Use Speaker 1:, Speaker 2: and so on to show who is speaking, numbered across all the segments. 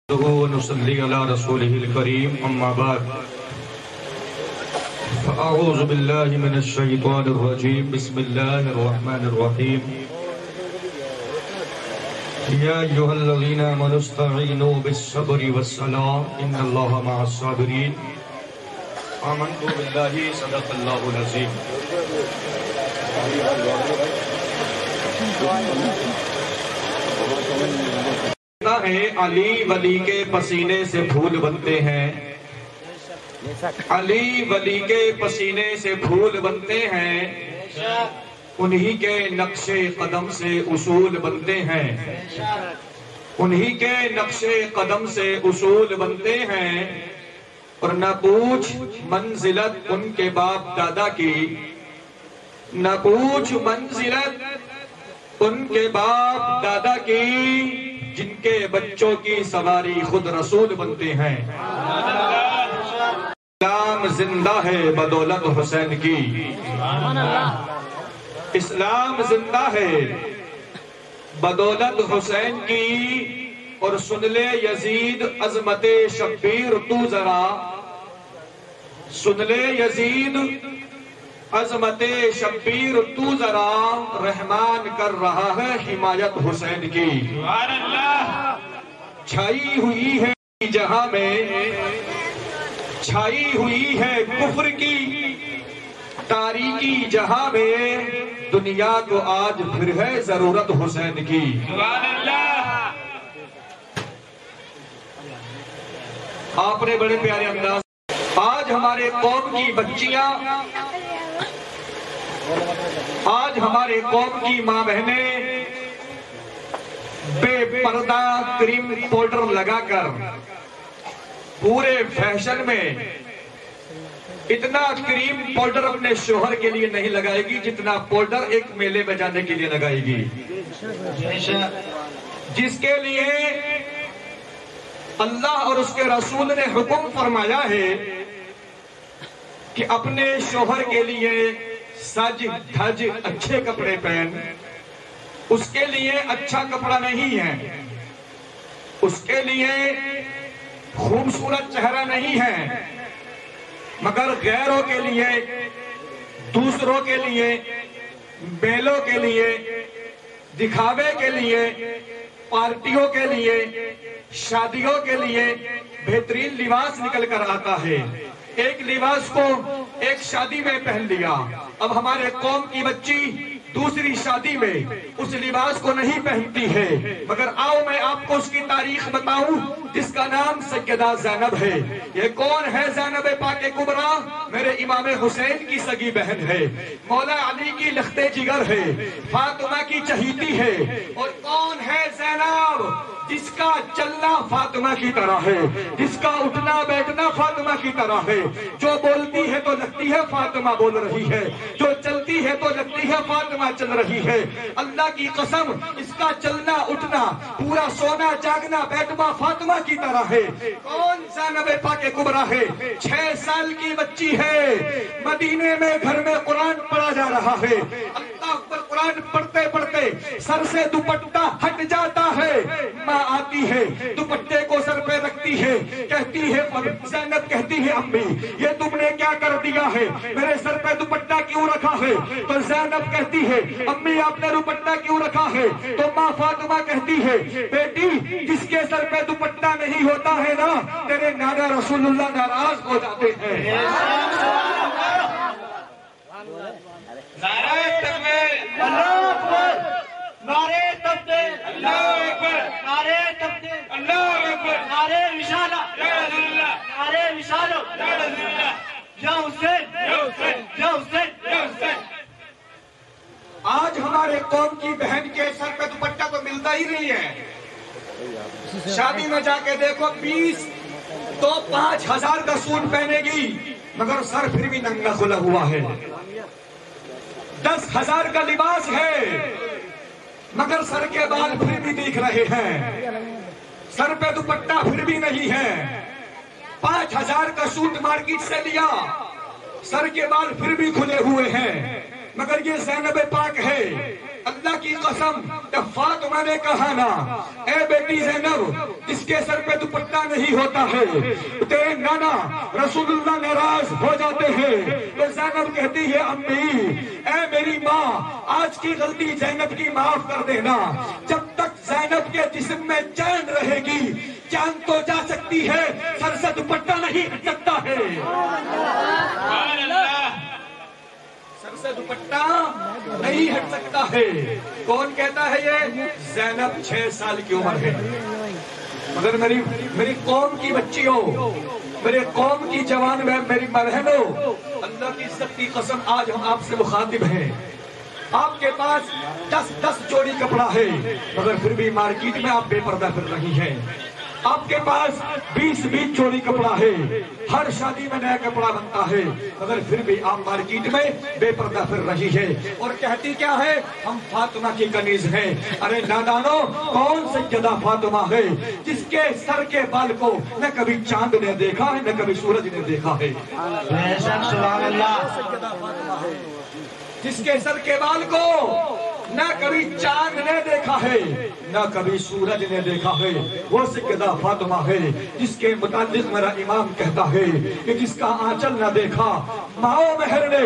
Speaker 1: ونصلي على رسوله الكريم أما بعد فأعوذ بالله من الشيطان الرجيم بسم الله الرحمن الرحيم يا أيها الذين آمنوا استعينوا بالصبر والصلاة إن الله مع الصابرين آمنت بالله صدق الله العظيم علی ولی کے پسینے سے پھول بنتے ہیں، علی ولی کے پسینے سے پھول بنتے ہیں، انہی کے نقش قدم سے اصول بنتے ہیں، انہی کے نقش قدم سے اصول بنتے ہیں، اور نہ پوچھ منزلت ان کے باپ دادا کی، نہ پوچھ منزلت ان کے باپ دادا کی، جن کے بچوں کی سواری خود رسول بنتے ہیں۔ اسلام زندہ ہے بدولت حسین کی، اسلام زندہ ہے بدولت حسین کی، اور سن لے یزید عظمت شبیر تو ذرا، سن لے یزید عظمت شبیر تو ذرا، رحمان کر رہا ہے حمایت حسین کی۔ چھائی ہوئی ہے جہاں میں، چھائی ہوئی ہے کفر کی تاریکی جہاں میں، دنیا کو آج پھر ہے ضرورت حسین کی۔ آپ نے بڑے پیارے انداز، آج ہمارے قوم کی بچیاں، آج ہمارے قوم کی ماں بہنیں بے پردہ کریم پاؤڈر لگا کر پورے فیشن میں اتنا کریم پاؤڈر اپنے شوہر کے لیے نہیں لگائے گی جتنا پاؤڈر ایک میلے میں جانے کے لیے لگائے گی، جس کے لیے اللہ اور اس کے رسول نے حکم فرمایا ہے کہ اپنے شوہر کے لیے سج دھج اچھے کپڑے پہن، اس کے لیے اچھا کپڑا نہیں ہے، اس کے لیے خوبصورت چہرہ نہیں ہے، مگر غیروں کے لیے، دوسروں کے لیے، میلوں کے لیے، دکھاوے کے لیے، پارٹیوں کے لیے، شادیوں کے لیے بہترین لباس نکل کر آتا ہے۔ ایک لباس کو ایک شادی میں پہن لیا، اب ہمارے قوم کی بچی دوسری شادی میں اس لباس کو نہیں پہنتی ہے، مگر آؤ میں آپ کو اس کی تاریخ بتاؤں، جس کا نام سیدہ زینب ہے۔ یہ کون ہے زینب پاک کبریٰ؟ میرے امام حسین کی سگی بہن ہے، مولا علی کی لخت جگر ہے، فاطمہ کی چہیتی ہے۔ اور کون ہے زینب؟ جس کا چلنا فاطمہ کی طرح ہے، جس کا اٹھنا بیٹھنا فاطمہ کی طرح ہے، جو بولتی ہے تو لگتی ہے فاطمہ بول رہی ہے، جو چلتی ہے تو لگتی ہے فاطمہ چل رہی ہے۔ اللہ کی قسم، اس کا چلنا اٹھنا، پورا سونا جاگنا بیٹھنا فاطمہ کی طرح ہے۔ کون زینب پاک کبریٰ ہے؟ 6 سال کی بچی ہے، مدینے میں گھر میں قرآن پڑھا جا رہا ہے، اللہ اکبر، قرآن پڑھتے پڑھتے سر سے دوپٹہ ہٹ جاتا ہے، ماں آتی ہے دوپٹے کو سر پہ رکھتی ہے، کہتی ہے، زینب کہتی ہے امی یہ تم نے کیا کر دیا ہے، میرے سر پہ دوپٹہ کیوں رکھا ہے؟ تو زینب کہتی ہے امی آپ نے دوپٹہ کیوں رکھا ہے؟ تو ماں فاطمہ کہتی ہے بیٹی جس کے سر پہ دوپٹہ نہیں ہوتا ہے نا، تیرے نانا رسول اللہ ناراض ہو جاتے ہیں۔ نعرہ تکبیر، اللہ اکبر، نعرہ تکبیر، اللہ اکبر، نعرہ تکبیر، اللہ اکبر، نعرہ رسالت، یا رسول اللہ، نعرہ رسالت، یا رسول اللہ، یا حسین، یا حسین، یا حسین، یا حسین۔ آج ہمارے قوم کی بہن کے سر پہ دوپٹہ تو ملتا ہی نہیں ہے، شادی میں جا کے دیکھو 20 تو 5,000 کا سوٹ پہنے گی، مگر سر پھر بھی ننگا کھلا ہوا ہے۔ 10,000 کا لباس ہے، مگر سر کے بال پھر بھی دکھ رہے ہیں، سر پہ دوپٹہ پھر بھی نہیں ہے۔ 5,000 کا سوٹ مارکیٹ سے لیا، سر کے بال پھر بھی کھلے ہوئے ہیں، مگر یہ زینب پاک ہے۔ اللہ کی قسم جب فاطمہ نے کہا نا اے بیٹی زینب جس کے سر پہ دوپٹہ نہیں ہوتا ہے تیرے نانا رسول اللہ ناراض ہو جاتے ہیں، تو زینب کہتی ہے امی اے میری ماں آج کی غلطی زینب کی معاف کر دینا، جب تک زینب کے جسم میں چین رہے گی جان تو جا سکتی ہے سر سے دوپٹہ نہیں ہٹ سکتا ہے، سر سے دوپٹہ نہیں ہٹ سکتا ہے۔ کون کہتا ہے یہ؟ زینب 6 سال کی عمر ہے، مگر میری قوم کی بچیوں، میرے قوم کی جوان میں میری بہنوں، اللہ کی عزت کی قسم آج ہم آپ سے مخاطب ہیں، آپ کے پاس 10 جوڑی کپڑا ہے مگر پھر بھی مارکیٹ میں آپ بے پردہ پھر رہی ہیں، آپ کے پاس 20 جوڑی کپڑا ہے، ہر شادی میں نیا کپڑا بنتا ہے مگر پھر بھی آپ مارکیٹ میں بے پردہ پھر رہی ہے اور کہتی کیا ہے؟ ہم فاطمہ کی کنیز ہیں۔ ارے نادانو، کون سیدہ فاطمہ ہے جس کے سر کے بال کو نہ کبھی چاند نے دیکھا ہے نہ کبھی سورج نے دیکھا ہے؟
Speaker 2: سبحان اللہ۔
Speaker 1: سیدہ فاطمہ ہے جس کے سر کے بال کو نہ کبھی چاند نے دیکھا ہے نہ کبھی سورج نے دیکھا ہے، وہ سیدہ فاطمہ ہے جس کے متعلق میرا امام کہتا ہے کہ جس کا آنچل نہ دیکھا ماؤ مہر نے،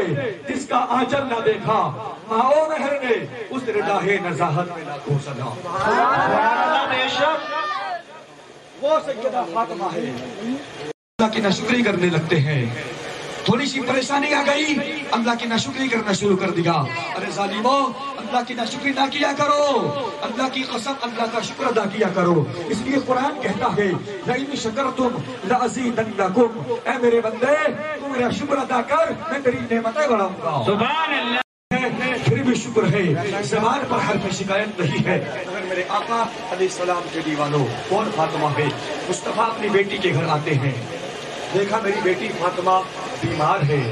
Speaker 1: جس کا آنچل نہ دیکھا ماؤ مہر نے، اس رداہ نزاہت میں لاکھوں سلام۔ وہ سیدہ فاطمہ ہے۔ اللہ کی ناشکری کرنے لگتے ہیں، تھوڑی سی پریشانی آ گئی اللہ کی ناشکری کرنا شروع کر دیا۔ ارے ظالموں، اللہ کی ناشکری نہ کیا کرو، اللہ کی قسم اللہ کا شکر ادا کیا کرو، اس لیے قرآن کہتا ہے لَإِن شَكَرْتُمْ لَأَزِيدَنَّكُمْ، اے میرے بندے تو میرا شکر ادا کر میں تیری نعمتیں بڑھاؤں گا۔
Speaker 2: سبحان اللہ۔
Speaker 1: پھر بھی شکر ہے، زبان پر حرف شکایت نہیں ہے۔ اگر میرے آقا علیہ السلام کے دیوانوں، کون فاطمہ ہے؟ مصطفیٰ اپنی بیٹی کے گھر آتے ہیں، دیکھا میری بیٹی فاطمہ بیمار ہے،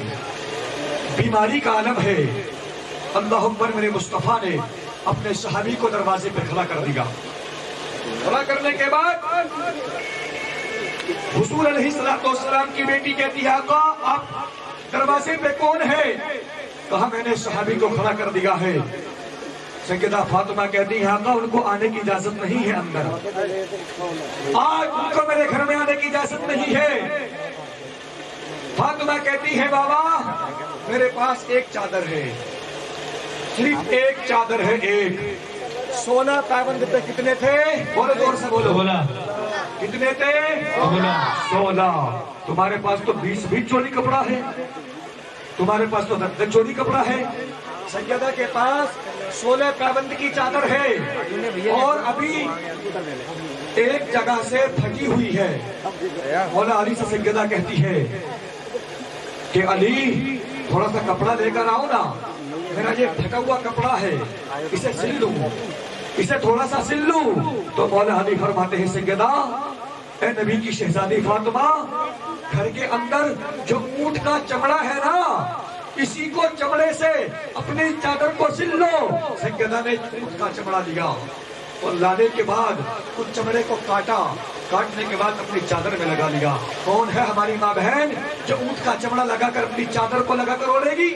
Speaker 1: بیماری کا عالم ہے، اللہ اکبر، میرے مصطفیٰ نے اپنے صحابی کو دروازے پہ کھڑا کر دیا، کھڑا کرنے کے بعد حضور علیہ السلام کی بیٹی کہتی ہے آقا آپ دروازے پہ کون ہے؟ کہا میں نے صحابی کو کھڑا کر دیا ہے۔ سیدہ فاطمہ کہتی ہے آقا ان کو آنے کی اجازت نہیں ہے اندر، آج ان کو میرے گھر میں آنے کی اجازت نہیں ہے۔ فاطمہ کہتی ہے بابا میرے پاس ایک چادر ہے، صرف ایک چادر ہے، ایک 16 پابند پہ کتنے تھے؟ بولو زور سے بولو، کتنے تھے؟ 16۔ تمہارے پاس تو 20 چولی کپڑا ہے، تمہارے پاس تو 10 چولی کپڑا ہے، سیدہ کے پاس 16 پابند کی چادر ہے اور ابھی ایک جگہ سے پھٹی ہوئی ہے۔ مولا علی سے سیدہ کہتی ہے کہ علی تھوڑا سا کپڑا لے کر آؤ نا، میرا یہ پھٹا ہوا کپڑا ہے اسے سل لوں، اسے تھوڑا سا سل لوں۔ تو مولا علی فرماتے ہیں سیدہ اے نبی کی شہزادی فاطمہ، گھر کے اندر جو اونٹ کا چمڑا ہے نا اسی کو چمڑے سے اپنی چادر کو سل لو۔ سیدہ نے اونٹ کا چمڑا لیا اور لانے کے بعد اس چمڑے کو کاٹا، کاٹنے کے بعد اپنی چادر میں لگا لیا۔ کون ہے ہماری ماں بہن جو اونٹ کا چمڑا لگا کر اپنی چادر کو لگا کر اوڑھے گی؟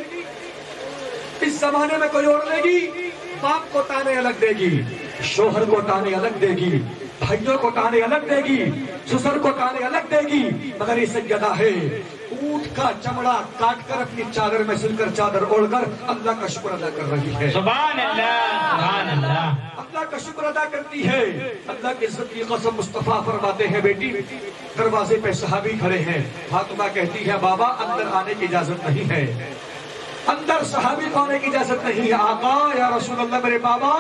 Speaker 1: اس زمانے میں کوئی اوڑھ لے گی؟ باپ کو تانے الگ دے گی، شوہر کو تانے الگ دے گی، بھائیوں کو تانے الگ دے گی، سسر کو تانے الگ دے گی، مگر یہ سیدہ ہے اونٹ کا چمڑا کاٹ کر اپنی چادر میں سل کر چادر اوڑھ کر اللہ کا شکر ادا کر رہی ہے۔
Speaker 2: سبحان اللہ، سبحان اللہ۔
Speaker 1: اللہ کا شکر ادا کرتی ہے۔ اللہ کی عزت کی قسم مصطفیٰ فرماتے ہیں بیٹی دروازے پہ صحابی کھڑے ہیں، فاطمہ کہتی ہے بابا اندر آنے کی اجازت نہیں ہے، اندر صحابی کو آنے کی اجازت نہیں ہے۔ آقا یا رسول اللہ میرے بابا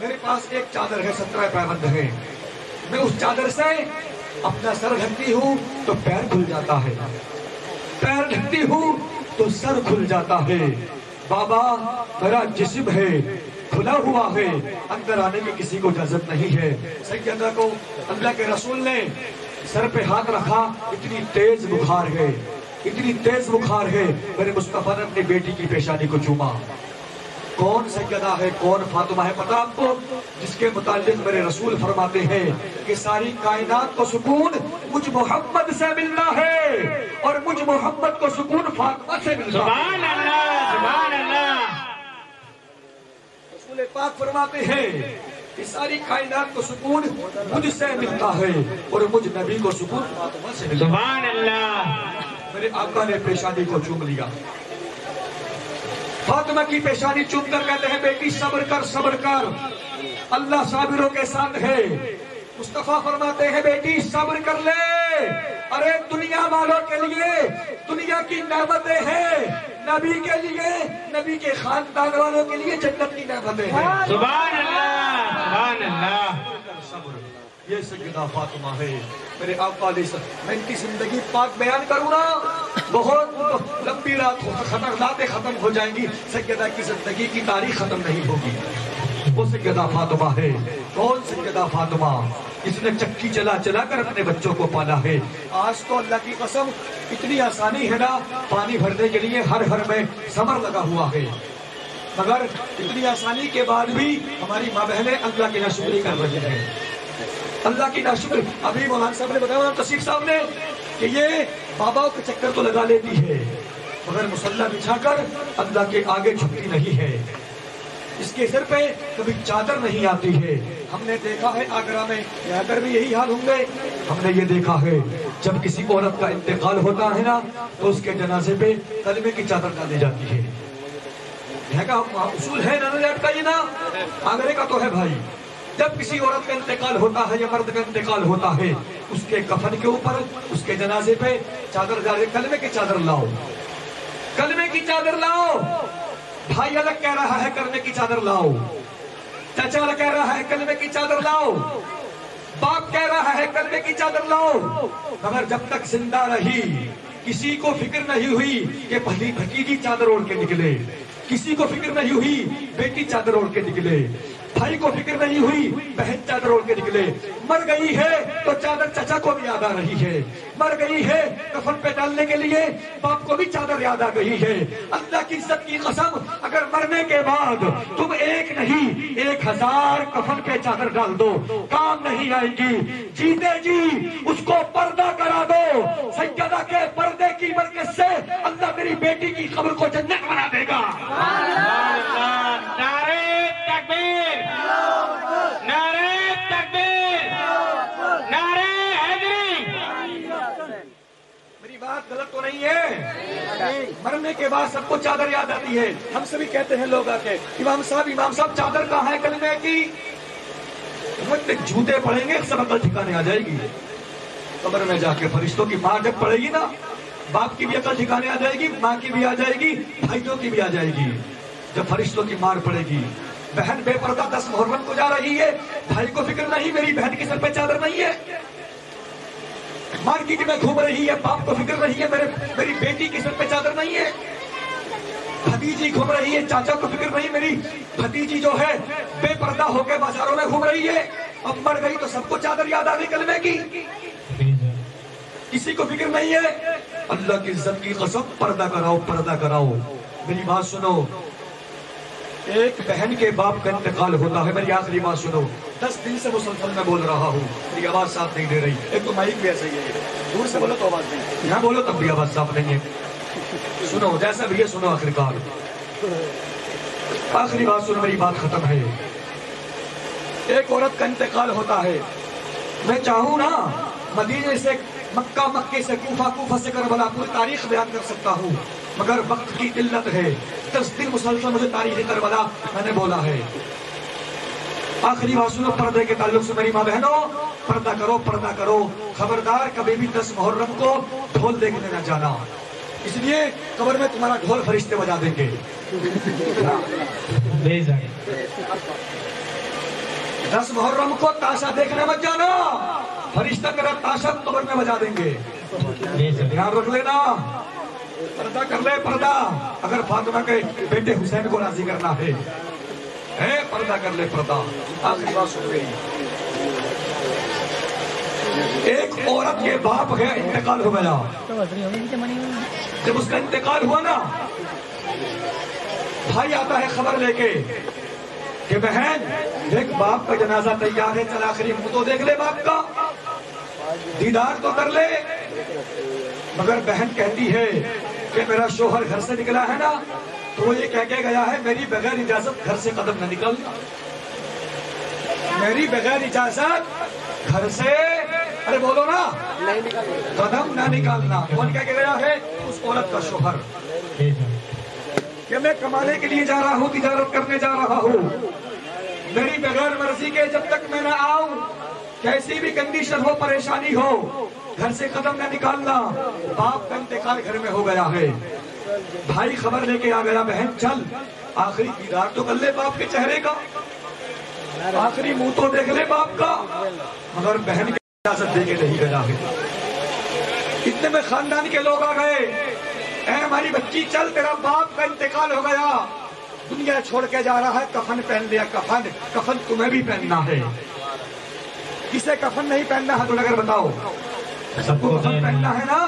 Speaker 1: میرے پاس ایک چادر ہے، 17 پابند ہے، میں اس چادر سے اپنا سر ڈھکتی ہوں تو پیر کھل جاتا ہے، پیر ڈھکتی ہوں تو سر کھل جاتا ہے۔ بابا میرا جسم ہے کھلا ہوا ہے، اندر آنے کی کسی کو اجازت نہیں ہے۔ سیدہ کو اللہ کے رسول نے سر پہ ہاتھ رکھا، اتنی تیز بخار ہے، اتنی تیز بخار ہے، میرے مصطفیٰ نے اپنی بیٹی کی پیشانی کو چوما۔ کون سیدہ ہے، کون فاطمہ ہے پتہ آپ کو؟ جس کے متعلق میرے رسول فرماتے ہیں کہ ساری کائنات کو سکون مجھ محمد سے ملنا ہے اور مجھ محمد کو سکون فاطمہ سے ملنا ہے۔
Speaker 2: سبحان اللہ، سبحان اللہ۔
Speaker 1: رسول رسول پاک فرماتے ہیں کہ ساری کائنات کو سکون مجھ سے ملتا ہے اور مجھ نبی کو سکون فاطمہ سے ملتا ہے۔
Speaker 2: سبحان اللہ۔
Speaker 1: میرے آقا نے پیشانی کو چوم لیا، فاطمہ کی پیشانی چوم کر کہتے ہیں بیٹی صبر کر صبر کر، اللہ صابروں کے ساتھ ہے۔ مصطفیٰ فرماتے ہیں بیٹی صبر کر لے، ارے دنیا والوں کے لیے دنیا کی نعمتیں ہیں، نبی کے لیے نبی کے خاندان والوں کے لیے جنت کی نعمتیں ہیں۔
Speaker 2: سبحان اللہ، سبحان اللہ۔
Speaker 1: صبر، یہ سیدہ فاطمہ ہے میرے آقا علیہ السلام۔ میں ان کی زندگی پاک بیان کروں نا بہت لمبی رات راتیں ختم ہو جائیں گی، سیدہ کی زندگی کی تاریخ ختم نہیں ہوگی۔ وہ سیدہ فاطمہ ہے۔ کون سیدہ فاطمہ؟ اس نے چکی چلا چلا کر اپنے بچوں کو پالا ہے۔ آج تو اللہ کی قسم اتنی آسانی ہے نا، پانی بھرنے کے لیے ہر گھر میں سمر لگا ہوا ہے، مگر اتنی آسانی کے بعد بھی ہماری ماں بہنیں اللہ کی ناشکری کر رہی ہیں۔ اللہ کی ناشکری، ابھی مولانا صاحب نے بتایا، مولانا تصیف صاحب نے، کہ یہ باباؤں کے چکر تو لگا لیتی ہے مگر مصلی بچھا کر اللہ کے آگے جھکتی نہیں ہے، اس کے سر پہ کبھی چادر نہیں آتی ہے۔ ہم نے دیکھا ہے آگرہ میں، یہاں پر بھی یہی حال ہوں گے، ہم نے یہ دیکھا ہے جب کسی عورت کا انتقال ہوتا ہے نا تو اس کے جنازے پہ کلمے کی چادر ڈالی جاتی ہے۔ یہاں کا اصول ہے نیدرلینڈ کا، یہ نا آگرے کا تو ہے بھائی۔ جب کسی عورت کا انتقال ہوتا ہے یا مرد کا انتقال ہوتا ہے، اس کے کفن کے اوپر اس کے جنازے پہ چادر ڈالے، کلمے کی چادر لاؤ، کلمے کی چادر لاؤ۔ بھائی الگ کہہ رہا ہے کلمے کی چادر لاؤ، چچا الگ کہہ رہا ہے کلمے کی چادر لاؤ، باپ کہہ رہا ہے کلمے کی چادر لاؤ، مگر جب تک زندہ رہی کسی کو فکر نہیں ہوئی کہ پہلی بھتیجی چادر اوڑھ کے نکلے، کسی کو فکر نہیں ہوئی بیٹی چادر اوڑھ کے نکلے، بھائی کو فکر نہیں ہوئی بہن چادر اوڑھ کے نکلے۔ مر گئی ہے تو چادر چچا کو بھی یاد آ رہی ہے، مر گئی ہے کفن پہ ڈالنے کے لیے باپ کو بھی چادر یاد آ گئی ہے۔ اللہ کی عزت کی قسم، اگر مرنے کے بعد تم ایک نہیں 1000 کفن پہ چادر ڈال دو کام نہیں آئے گی۔ جیتے جی اس کو پردہ کرا دو، سیدہ کے پردے کی برکت سے اللہ میری بیٹی کی قبر کو جنت بنا دے گا۔
Speaker 2: نعرہ تکبیر، نعرہ تکبیر، نعرہ حیدری۔
Speaker 1: میری بات غلط تو نہیں ہے؟ مرنے کے بعد سب کو چادر یاد آتی ہے۔ ہم سبھی کہتے ہیں لوگ آ کے امام صاحب چادر کہاں ہے کلمے کی؟ جھوٹے پڑیں گے سب عقل ٹھکانے آ جائے گی۔ قبر میں جا کے فرشتوں کی مار جب پڑے گی نا، باپ کی بھی عقل ٹھکانے آ جائے گی، ماں کی بھی آ جائے گی، بھائیوں کی بھی آ جائے گی۔ جب فرشتوں کی مار پڑے گی، بہن بے پردہ 10 محرم کو جا رہی ہے، بھائی کو فکر نہیں میری بہن کے سر پہ چادر نہیں ہے، مارکیٹ میں گھوم رہی ہے، باپ کو فکر نہیں ہے میری بیٹی کے سر پہ چادر نہیں ہے، بھتیجی گھوم رہی ہے، چاچا کو فکر نہیں میری بھتیجی جو ہے بے پردہ ہو کے بازاروں میں گھوم رہی ہے۔ اب مر گئی تو سب کو چادر یاد آ گئی کلمے کی، کسی کو فکر نہیں ہے۔ اللہ کی عزت کی قسم، پردہ کراؤ، پردہ کراؤ۔ میری بات سنو، ایک بہن کے باپ کا انتقال ہوتا ہے، میری آخری بات سنو، 10 دن سے مسلسل میں بول رہا ہوں، میری آواز صاف نہیں دے رہی، ایک تو مائک بھی ایسا ہی ہے، دور سے بولو تو آواز نہیں، یہاں بولو تب بھی آواز صاف نہیں ہے۔ سنو جیسا بھی ہے سنو، آخر کار آخری بات سنو، میری بات ختم ہے۔ ایک عورت کا انتقال ہوتا ہے، میں چاہوں نا مدینے سے مکہ، مکے سے کوفہ، کوفہ سے کربلا، پوری تاریخ بیان کر سکتا ہوں، مگر وقت کی قلت ہے۔ 10 دن مسلسل مجھے تاریخ کربلا میں نے بولا ہے۔ آخری بات سنو، پردے کے تعلق سے میری ماں بہنوں، پردہ کرو، پردہ کرو، خبردار کبھی بھی 10 محرم کو ڈھول دیکھنے نہ جانا، اس لیے قبر میں تمہارا ڈھول فرشتے بجا دیں گے۔ 10 محرم کو تاشا دیکھنے مت جانا، فرشتہ میرا تاشا قبر میں بجا دیں گے، دھیان رکھ لینا۔ پردہ کر لے، پردہ، اگر فاطمہ کے بیٹے حسین کو راضی کرنا ہے، پردہ کر لے، پردہ۔ آخری بات سن گئی، ایک عورت کے باپ کا انتقال ہو گیا، جب اس کا انتقال ہوا نا، بھائی آتا ہے خبر لے کے کہ بہن دیکھ باپ کا جنازہ تیار ہے، چل آخری منہ تو دیکھ لے باپ کا، دیدار تو کر لے۔ مگر بہن کہتی ہے کہ میرا شوہر گھر سے نکلا ہے نا تو یہ کہہ کے گیا ہے میری بغیر اجازت گھر سے قدم نہ نکلنا، میری بغیر اجازت گھر سے، ارے بولو نا، قدم نہ نکالنا۔ کون کہہ کے گیا ہے؟ اس عورت کا شوہر، کہ میں کمانے کے لیے جا رہا ہوں، تجارت کرنے جا رہا ہوں، میری بغیر مرضی کے جب تک میں نہ آؤں، کیسی بھی کنڈیشن ہو، پریشانی ہو، گھر سے قدم نہ نکالنا۔ باپ کا انتقال گھر میں ہو گیا ہے، بھائی خبر لے کے آ گیا، بہن چل آخری دیدار تو کر لے باپ کے چہرے کا، آخری منہ تو دیکھ لے باپ کا، مگر بہن کی اجازت دے کے نہیں گیا ہے۔ اتنے میں خاندان کے لوگ آ گئے، اے ہماری بچی چل، تیرا باپ کا انتقال ہو گیا، دنیا چھوڑ کے جا رہا ہے، کفن پہن لیا، کفن تمہیں بھی پہننا ہے۔ کسے کفن نہیں پہننا ہے تو اگر بتاؤ، سب کو کفن پہننا ہے نا؟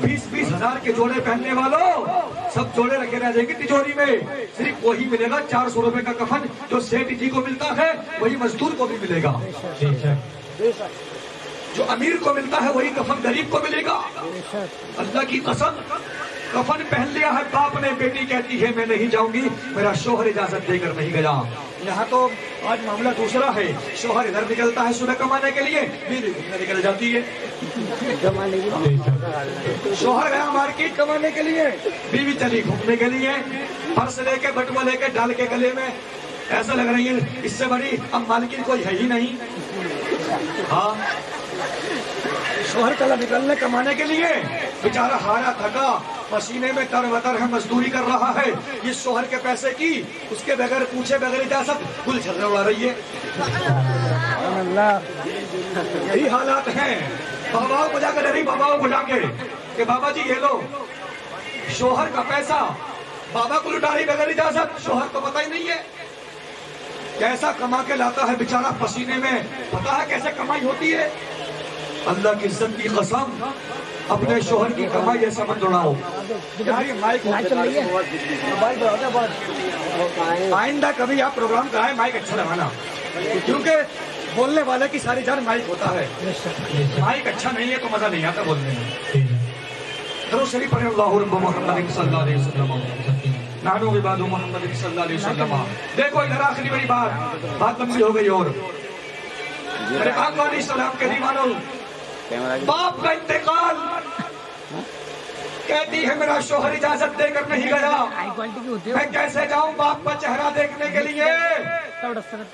Speaker 1: 20-20 ہزار کے جوڑے پہننے والوں، سب جوڑے رکھے رہ جائیں گے تجوری میں، صرف وہی ملے گا 400 روپے کا کفن جو سیٹھ جی کو ملتا ہے، وہی مزدور کو بھی ملے گا، جو امیر کو ملتا ہے وہی کفن غریب کو ملے گا۔ اللہ کی قسم، کفن پہن لیا ہے باپ نے، بیٹی کہتی ہے میں نہیں جاؤں گی، میرا شوہر اجازت دے کر نہیں گیا۔ یہاں تو آج معاملہ دوسرا ہے، شوہر ادھر نکلتا ہے صبح کمانے کے لیے، بیوی گھومنے نکل جاتی ہے، شوہر گیا مارکیٹ کمانے کے لیے، بیوی چلی گھومنے کے لیے، پرس لے کے بٹوا لے کے ڈال کے گلے میں، ایسا لگ رہی ہے اس سے بڑی اب مالکین کوئی ہے ہی نہیں۔ ہاں، شوہر چلا نکلنے کمانے کے لیے، بیچارہ ہارا تھکا، پسینے میں تر وتر ہے، مزدوری کر رہا ہے، یہ شوہر کے پیسے کی اس کے بغیر پوچھے بغیر اجازت گل چھلے اڑا رہی ہے۔ یہی حالات ہیں، باباؤں کو جا کے ڈری، باباؤں کو جا کے کہ بابا جی یہ لو، شوہر کا پیسہ بابا کو لٹا رہی بغیر اجازت، شوہر کو پتہ ہی نہیں ہے کیسا کما کے لاتا ہے بیچارہ پسینے میں، پتا ہے کیسے کمائی ہوتی ہے۔ اللہ کی عزت کی قسم، اپنے شوہر کی کمائی ایسا مت دوڑاؤ۔ آئندہ کبھی آپ پروگرام کرائیں مائک اچھا لگانا، کیونکہ بولنے والے کی ساری جان مائک ہوتا ہے، مائک اچھا نہیں ہے تو مزہ نہیں آتا بولنے میں۔ درود شریف پڑھیں، اللہ رب محمد صلی اللہ علیہ وسلم، نانو عباد محمد صلی اللہ علیہ وسلم۔ دیکھو ادھر آخری بڑی بات لمبی ہو گئی، اور میرے آقا علیہ السلام کے دیوانوں، باپ کا انتقال، کہتی ہے میرا شوہر اجازت دے کر نہیں گیا، میں کیسے جاؤں باپ کا چہرہ دیکھنے کے لیے؟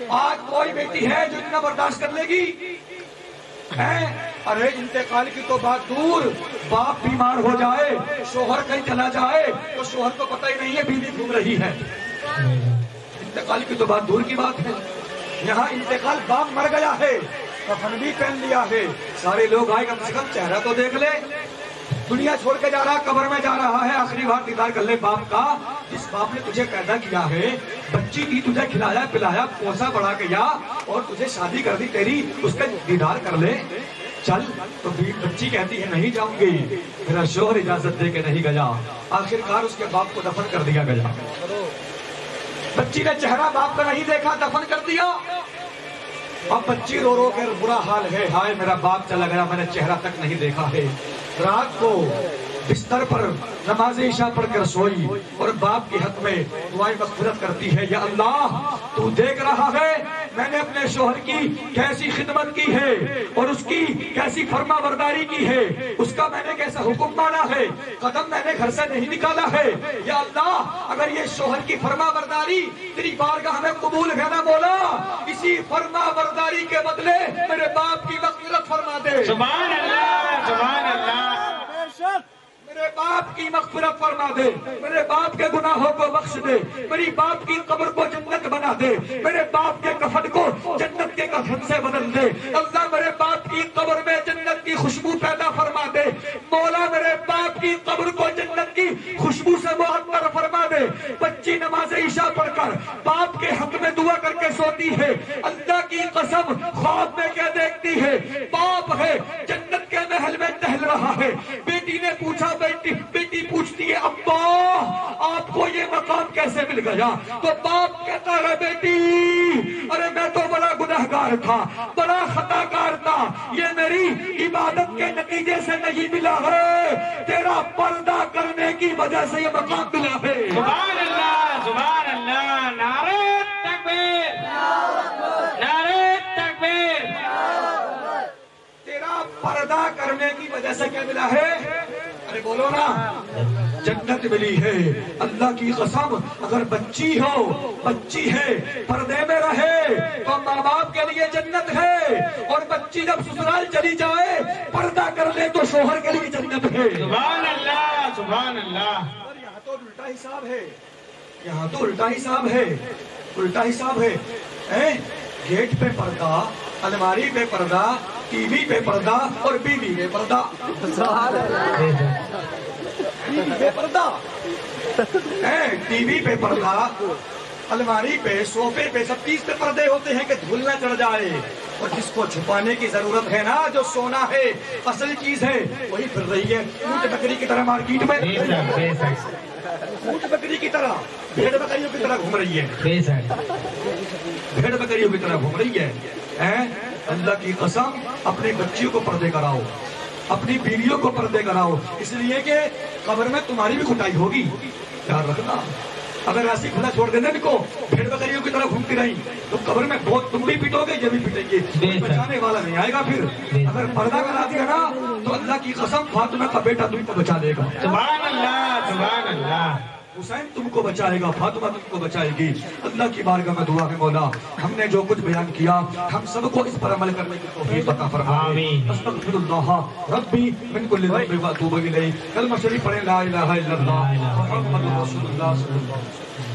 Speaker 1: آج کوئی بیٹی ہے جو اتنا برداشت کر لے گی؟ ارے انتقال کی تو بات دور، باپ بیمار ہو جائے، شوہر کہیں چلا جائے تو شوہر کو پتہ ہی نہیں ہے بیوی گھوم رہی ہے، انتقال کی تو بات دور کی بات ہے۔ یہاں انتقال، باپ مر گیا ہے، کفن بھی پہن لیا ہے، سارے لوگ آئے کم سے کم چہرہ تو دیکھ لے، دنیا چھوڑ کے جا رہا، قبر میں جا رہا ہے، آخری بار دیدار کر لے باپ کا، جس باپ نے تجھے پیدا کیا ہے، بچی کی تجھے کھلایا پلایا پوسا بڑا کیا اور تجھے شادی کر دی تیری، اس کا دیدار کر لے، چل۔ تو بچی کہتی ہے نہیں جاؤں گی، میرا شوہر اجازت دے کے نہیں گیا، آخرکار اس کے باپ کو دفن کر دیا گیا۔ بچی نے چہرہ باپ کا نہیں دیکھا، دفن کر دیا، اب بچی رو رو کر برا حال ہے، ہائے میرا باپ چلا گیا، میں نے چہرہ تک نہیں دیکھا ہے۔ رات کو بستر پر نماز عشاء پڑھ کر سوئی اور باپ کے حق میں دعائیں مغفرت کرتی ہے، یا اللہ تو دیکھ رہا ہے میں نے اپنے شوہر کی کیسی خدمت کی ہے اور اس کی کیسی فرما برداری کی ہے، اس کا میں نے کیسا حکم مانا ہے، قدم میں نے گھر سے نہیں نکالا ہے، یا اللہ اگر یہ شوہر کی فرما برداری تیری بارگاہ میں قبول ہے نا مولا، اسی فرما برداری کے بدلے میرے باپ کی مغفرت فرما دے۔
Speaker 2: سبحان اللہ، سبحان اللہ،
Speaker 1: میرے باپ کی مغفرت فرما دے، میرے باپ کے گناہوں کو بخش دے، میری باپ کی قبر کو جنت بنا دے، میرے باپ کے کفن کو جنت کے کفن سے بدل دے، اللہ میرے باپ کی قبر میں جنت کی خوشبو پیدا فرما دے، مولا میرے باپ کی قبر کو جنت کی خوشبو سے معطر فرما دے۔ بچی نماز عشاء پڑھ کر باپ کے حق میں دعا کر کے سوتی ہے، اللہ کی قسم خواب میں کیا دیکھتی ہے؟ باپ ہے جنت کے محل میں ٹہل رہا ہے، بیٹی نے پوچھا، بیٹی پوچھتی ہے ابا آپ کو یہ مقام کیسے مل گیا؟ تو باپ کہتا ہے بیٹی ارے میں تو بڑا گناہ گنہگار تھا، بڑا خطا کار تھا، یہ میری عبادت کے نتیجے سے نہیں ملا ہے، تیرا پردہ کرنے کی وجہ سے یہ مقام ملا ہے۔
Speaker 2: سبحان اللہ، سبحان اللہ، نعرہ تکبیر، نعرہ تکبیر۔
Speaker 1: تیرا پردہ کرنے کی وجہ سے کیا ملا ہے؟ ارے بولو نا، جنت ملی ہے۔ اللہ کی قسم، اگر بچی ہو، بچی ہے، پردے میں رہے تو ماں باپ کے لیے جنت ہے، اور بچی جب سسرال چلی جائے پردہ کر لے تو شوہر کے لیے جنت ہے۔
Speaker 2: سبحان اللہ، سبحان اللہ۔
Speaker 1: یہاں تو الٹا حساب ہے، یہاں تو الٹا حساب ہے، الٹا حساب ہے۔ گیٹ پہ پردہ، الماری پہ پردہ، ٹی وی پہ پردہ اور بیوی پہ پردہ، ٹی وی پہ پردہ، ٹی وی پہ پردہ، الماری پہ، صوفے پہ، سب چیز پہ پردے ہوتے ہیں کہ دھول نہ چڑھ جائے، اور جس کو چھپانے کی ضرورت ہے نا، جو سونا ہے، اصل چیز ہے، وہی پھر رہی ہے اونٹ بکری کی طرح مارکیٹ میں، اونٹ بکری کی طرح، بھیڑ بکریوں کی طرح گھوم رہی ہے، بھیڑ بکریوں کی طرح گھوم رہی ہے۔ اللہ کی قسم، اپنے بچیوں کو پردے کراؤ، اپنی بیویوں کو پردے کراؤ، اس لیے کہ قبر میں تمہاری بھی کٹائی ہوگی، خیال رکھنا۔ اگر ایسی کھلا چھوڑ دینا ان کو، بھیڑ بکریوں کی طرح گھومتی رہی تو قبر میں بہت تم بھی پٹو گے، یہ بھی پٹیں گے، کوئی بچانے والا نہیں آئے گا۔ پھر اگر پردہ کرا دیا نا تو اللہ کی قسم فاطمہ کا بیٹا تم کو بچا لے گا،
Speaker 2: سبحان اللہ، سبحان اللہ۔
Speaker 1: حسین تم کو بچائے گا، فاطمہ تم کو بچائے گی۔ اللہ کی بارگاہ میں دعا ہے مولا، ہم نے جو کچھ بیان کیا ہم سب کو اس پر عمل کرنے کی توفیق عطا فرما۔
Speaker 2: آمین۔
Speaker 1: استغفر اللہ ربی من کل ذنب واتوب الیہ۔ کلمہ شریف پڑھیں، لا الہ الا اللہ محمد رسول اللہ صلی اللہ علیہ وسلم۔